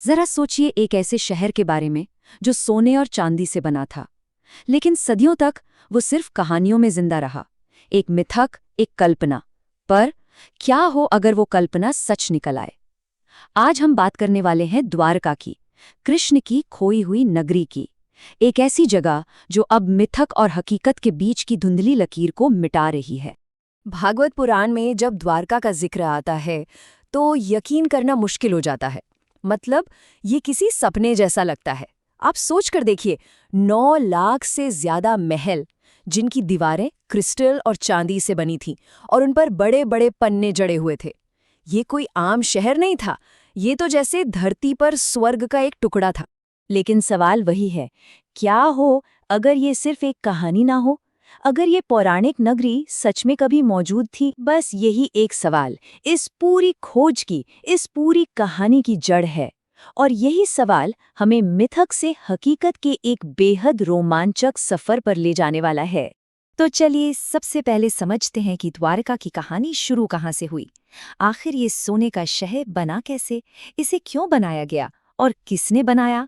जरा सोचिए एक ऐसे शहर के बारे में जो सोने और चांदी से बना था, लेकिन सदियों तक वो सिर्फ कहानियों में जिंदा रहा। एक मिथक, एक कल्पना। पर क्या हो अगर वो कल्पना सच निकल आए? आज हम बात करने वाले हैं द्वारका की, कृष्ण की खोई हुई नगरी की। एक ऐसी जगह जो अब मिथक और हकीकत के बीच की धुंधली लकीर को मिटा रही है। भागवत पुराण में जब द्वारका का जिक्र आता है तो यकीन करना मुश्किल हो जाता है। मतलब ये किसी सपने जैसा लगता है। आप सोच कर देखिए, 9 लाख से ज्यादा महल जिनकी दीवारें क्रिस्टल और चांदी से बनी थीं और उन पर बड़े बड़े पन्ने जड़े हुए थे। ये कोई आम शहर नहीं था, ये तो जैसे धरती पर स्वर्ग का एक टुकड़ा था। लेकिन सवाल वही है, क्या हो अगर ये सिर्फ एक कहानी ना हो? अगर ये पौराणिक नगरी सच में कभी मौजूद थी? बस यही एक सवाल इस पूरी खोज की, इस पूरी कहानी की जड़ है। और यही सवाल हमें मिथक से हकीकत के एक बेहद रोमांचक सफर पर ले जाने वाला है। तो चलिए सबसे पहले समझते हैं कि द्वारका की कहानी शुरू कहाँ से हुई। आखिर ये सोने का शहर बना कैसे, इसे क्यों बनाया गया और किसने बनाया?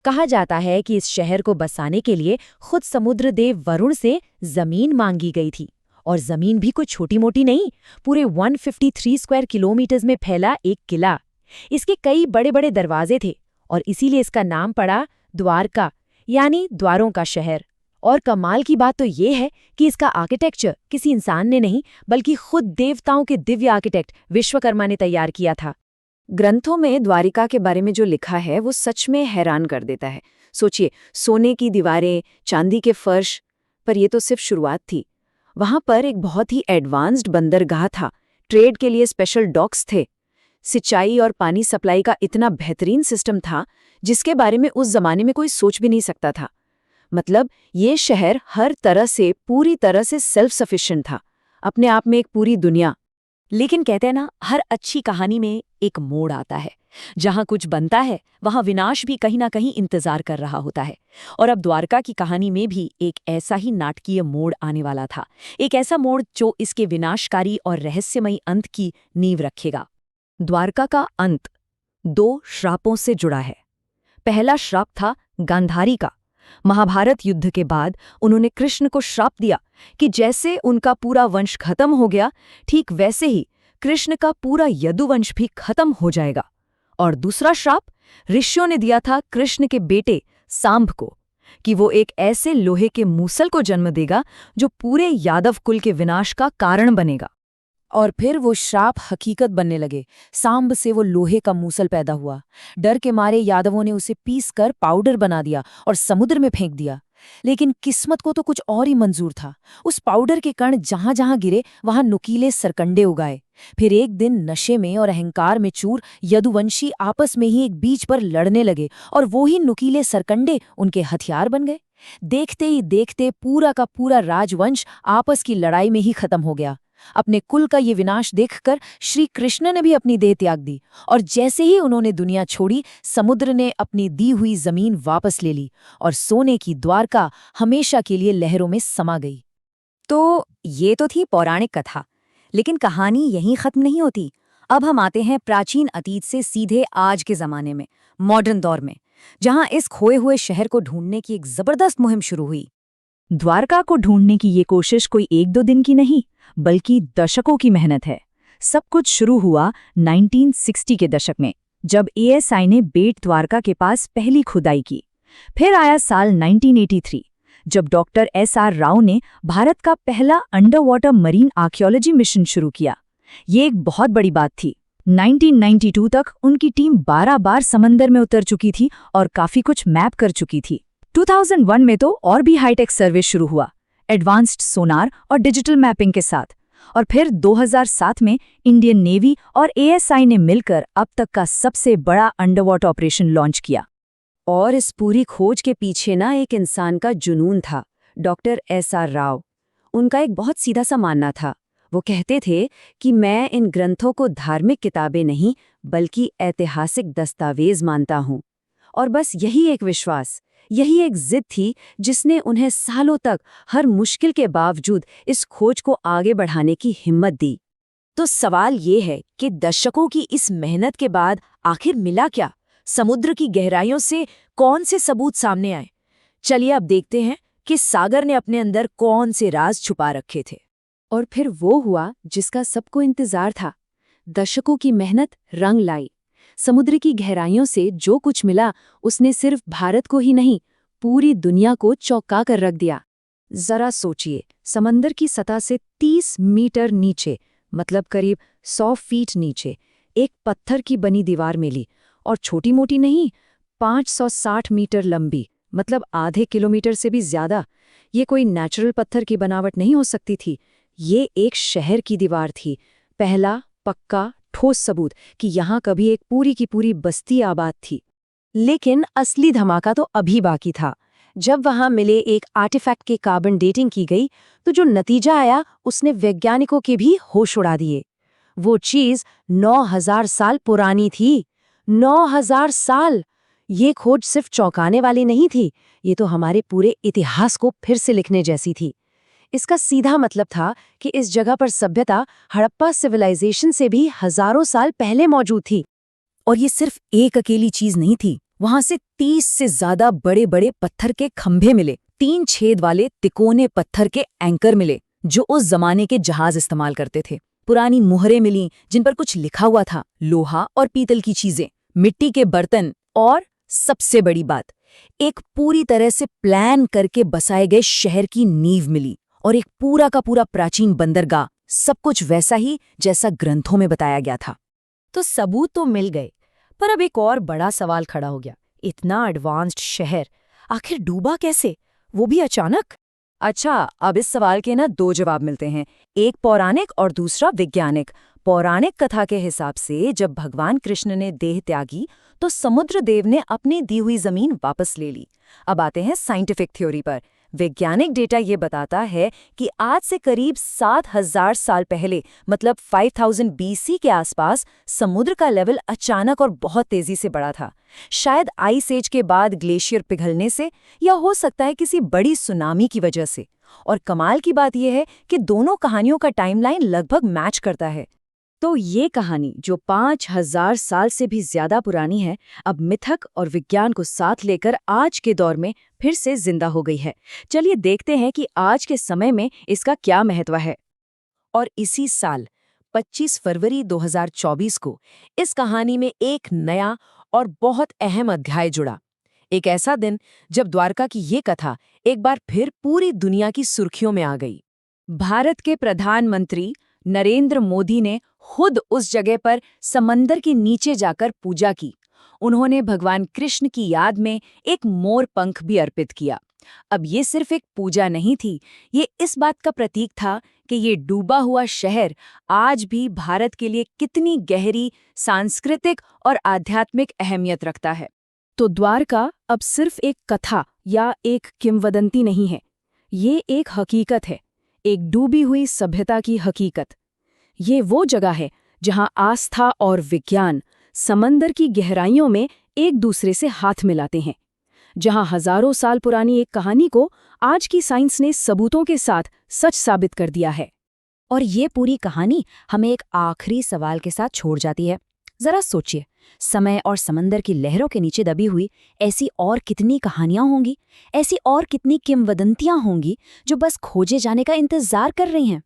कहा जाता है कि इस शहर को बसाने के लिए खुद समुद्र देव वरुण से जमीन मांगी गई थी। और जमीन भी कोई छोटी मोटी नहीं, पूरे 153 स्क्वायर किलोमीटर्स में फैला एक किला। इसके कई बड़े बड़े दरवाजे थे और इसीलिए इसका नाम पड़ा द्वारका, यानी द्वारों का शहर। और कमाल की बात तो ये है कि इसका आर्किटेक्चर किसी इंसान ने नहीं, बल्कि खुद देवताओं के दिव्य आर्किटेक्ट विश्वकर्मा ने तैयार किया था। ग्रंथों में द्वारिका के बारे में जो लिखा है वो सच में हैरान कर देता है। सोचिए, सोने की दीवारें, चांदी के फर्श। पर ये तो सिर्फ शुरुआत थी। वहां पर एक बहुत ही एडवांस्ड बंदरगाह था, ट्रेड के लिए स्पेशल डॉक्स थे, सिंचाई और पानी सप्लाई का इतना बेहतरीन सिस्टम था जिसके बारे में उस जमाने में कोई सोच भी नहीं सकता था। मतलब ये शहर हर तरह से पूरी तरह से सेल्फ सफिशिएंट था, अपने आप में एक पूरी दुनिया। लेकिन कहते हैं ना, हर अच्छी कहानी में एक मोड़ आता है। जहां कुछ बनता है वहां विनाश भी कहीं ना कहीं इंतजार कर रहा होता है। और अब द्वारका की कहानी में भी एक ऐसा ही नाटकीय मोड़ आने वाला था। एक ऐसा मोड़ जो इसके विनाशकारी और रहस्यमयी अंत की नींव रखेगा। द्वारका का अंत 2 श्रापों से जुड़ा है। पहला श्राप था गांधारी का। महाभारत युद्ध के बाद उन्होंने कृष्ण को श्राप दिया कि जैसे उनका पूरा वंश खत्म हो गया, ठीक वैसे ही कृष्ण का पूरा यदुवंश भी खत्म हो जाएगा। और दूसरा श्राप ऋषियों ने दिया था कृष्ण के बेटे सांब को, कि वो एक ऐसे लोहे के मूसल को जन्म देगा जो पूरे यादव कुल के विनाश का कारण बनेगा। और फिर वो श्राप हकीकत बनने लगे। सांब से वो लोहे का मूसल पैदा हुआ। डर के मारे यादवों ने उसे पीस कर पाउडर बना दिया और समुद्र में फेंक दिया। लेकिन किस्मत को तो कुछ और ही मंजूर था। उस पाउडर के कण जहां जहां गिरे वहां नुकीले सरकंडे उगाए। फिर एक दिन नशे में और अहंकार में चूर यदुवंशी आपस में ही एक बीच पर लड़ने लगे और वो ही नुकीले सरकंडे उनके हथियार बन गए। देखते ही देखते पूरा का पूरा राजवंश आपस की लड़ाई में ही खत्म हो गया। अपने कुल का ये विनाश देखकर श्री कृष्ण ने भी अपनी देह त्याग दी। और जैसे ही उन्होंने दुनिया छोड़ी, समुद्र ने अपनी दी हुई जमीन वापस ले ली और सोने की द्वारका हमेशा के लिए लहरों में समा गई। तो ये तो थी पौराणिक कथा, लेकिन कहानी यहीं खत्म नहीं होती। अब हम आते हैं प्राचीन अतीत से सीधे आज के जमाने में, मॉडर्न दौर में, जहां इस खोए हुए शहर को ढूंढने की एक जबरदस्त मुहिम शुरू हुई। द्वारका को ढूंढने की ये कोशिश कोई 1-2 दिन की नहीं, बल्कि दशकों की मेहनत है। सब कुछ शुरू हुआ 1960 के दशक में, जब एएसआई ने बेट द्वारका के पास पहली खुदाई की। फिर आया साल 1983, जब डॉक्टर एसआर राव ने भारत का पहला under water marine archaeology mission शुरू किया। ये एक बहुत बड़ी बात थी। 1992 तक उनकी टीम 12 बार समंदर में उतर चुकी थी और काफी कुछ मैप कर चुकी थी। 2001 में तो और भी हाईटेक सर्वे शुरू हुआ, एडवांस्ड सोनार और डिजिटल मैपिंग के साथ। और फिर 2007 में इंडियन नेवी और एएसआई ने मिलकर अब तक का सबसे बड़ा अंडरवाटर ऑपरेशन लॉन्च किया। और इस पूरी खोज के पीछे ना एक इंसान का जुनून था, डॉक्टर एसआर राव। उनका एक बहुत सीधा सा मानना था। वो कहते थे कि मैं इन ग्रंथों को धार्मिक किताबें नहीं, बल्कि ऐतिहासिक दस्तावेज मानता हूँ। और बस यही एक विश्वास, यही एक जिद थी जिसने उन्हें सालों तक हर मुश्किल के बावजूद इस खोज को आगे बढ़ाने की हिम्मत दी। तो सवाल ये है कि दशकों की इस मेहनत के बाद आखिर मिला क्या? समुद्र की गहराइयों से कौन से सबूत सामने आए? चलिए अब देखते हैं कि सागर ने अपने अंदर कौन से राज छुपा रखे थे। और फिर वो हुआ जिसका सबको इंतजार था। दशकों की मेहनत रंग लाई। समुद्र की गहराइयों से जो कुछ मिला उसने सिर्फ भारत को ही नहीं, पूरी दुनिया को चौंका कर रख दिया। जरा सोचिए, समंदर की सतह से 30 मीटर नीचे, मतलब करीब 100 फीट नीचे, एक पत्थर की बनी दीवार मिली, और छोटी मोटी नहीं, 560 मीटर लंबी, मतलब आधे किलोमीटर से भी ज्यादा। ये कोई नेचुरल पत्थर की बनावट नहीं हो सकती थी। ये एक शहर की दीवार थी, पहला पक्का ठोस सबूत कि यहाँ कभी एक पूरी की पूरी बस्ती आबाद थी। लेकिन असली धमाका तो अभी बाकी था। जब वहां मिले एक आर्टिफैक्ट की कार्बन डेटिंग की गई तो जो नतीजा आया उसने वैज्ञानिकों के भी होश उड़ा दिए। वो चीज 9000 साल पुरानी थी। 9000 साल! ये खोज सिर्फ चौंकाने वाली नहीं थी, ये तो हमारे पूरे इतिहास को फिर से लिखने जैसी थी। इसका सीधा मतलब था कि इस जगह पर सभ्यता हड़प्पा सिविलाइजेशन से भी हजारों साल पहले मौजूद थी। और ये सिर्फ एक अकेली चीज नहीं थी। वहां से 30 से ज्यादा बड़े बड़े पत्थर के खंभे मिले, 3 छेद वाले तिकोने पत्थर के एंकर मिले जो उस जमाने के जहाज इस्तेमाल करते थे। पुरानी मुहरें मिलीं जिन पर कुछ लिखा हुआ था, लोहा और पीतल की चीजें, मिट्टी के बर्तन, और सबसे बड़ी बात, एक पूरी तरह से प्लान करके बसाए गए शहर की नींव मिली, और एक पूरा का पूरा प्राचीन बंदरगाह, सब कुछ वैसा ही जैसा ग्रंथों में बताया गया था। तो सबूत तो मिल गए, पर अब एक और बड़ा सवाल खड़ा हो गया। इतना एडवांस्ड शहर आखिर डूबा कैसे, वो भी अचानक? अच्छा, अब इस सवाल के ना 2 जवाब मिलते हैं, एक पौराणिक और दूसरा वैज्ञानिक। पौराणिक कथा के हिसाब से जब भगवान कृष्ण ने देह त्यागी तो समुद्र देव ने अपनी दी हुई जमीन वापस ले ली। अब आते हैं साइंटिफिक थ्योरी पर। वैज्ञानिक डेटा ये बताता है कि आज से करीब 7000 साल पहले, मतलब 5000 BC के आसपास, समुद्र का लेवल अचानक और बहुत तेजी से बढ़ा था। शायद आइस एज के बाद ग्लेशियर पिघलने से, या हो सकता है किसी बड़ी सुनामी की वजह से। और कमाल की बात यह है कि दोनों कहानियों का टाइमलाइन लगभग मैच करता है। तो ये कहानी जो 5000 साल से भी ज्यादा पुरानी है, अब मिथक और विज्ञान को साथ लेकर आज के दौर में फिर से जिंदा हो गई है। चलिए देखते हैं कि आज के समय में इसका क्या महत्व है। और इसी साल 25 फरवरी 2024 को इस कहानी में एक नया और बहुत अहम अध्याय जुड़ा। एक ऐसा दिन जब द्वारका की ये कथा एक बार फिर पूरी दुनिया की सुर्खियों में आ गई। भारत के प्रधानमंत्री नरेंद्र मोदी ने खुद उस जगह पर समंदर के नीचे जाकर पूजा की। उन्होंने भगवान कृष्ण की याद में एक मोर पंख भी अर्पित किया। अब ये सिर्फ एक पूजा नहीं थी, ये इस बात का प्रतीक था कि ये डूबा हुआ शहर आज भी भारत के लिए कितनी गहरी सांस्कृतिक और आध्यात्मिक अहमियत रखता है। तो द्वारका अब सिर्फ एक कथा या एक किंवदंती नहीं है, ये एक हकीकत है, एक डूबी हुई सभ्यता की हकीकत। ये वो जगह है जहां आस्था और विज्ञान समंदर की गहराइयों में एक दूसरे से हाथ मिलाते हैं, जहां हजारों साल पुरानी एक कहानी को आज की साइंस ने सबूतों के साथ सच साबित कर दिया है। और ये पूरी कहानी हमें एक आखिरी सवाल के साथ छोड़ जाती है। जरा सोचिए, समय और समंदर की लहरों के नीचे दबी हुई ऐसी और कितनी कहानियां होंगी, ऐसी और कितनी किंवदंतियां होंगी जो बस खोजे जाने का इंतजार कर रही हैं।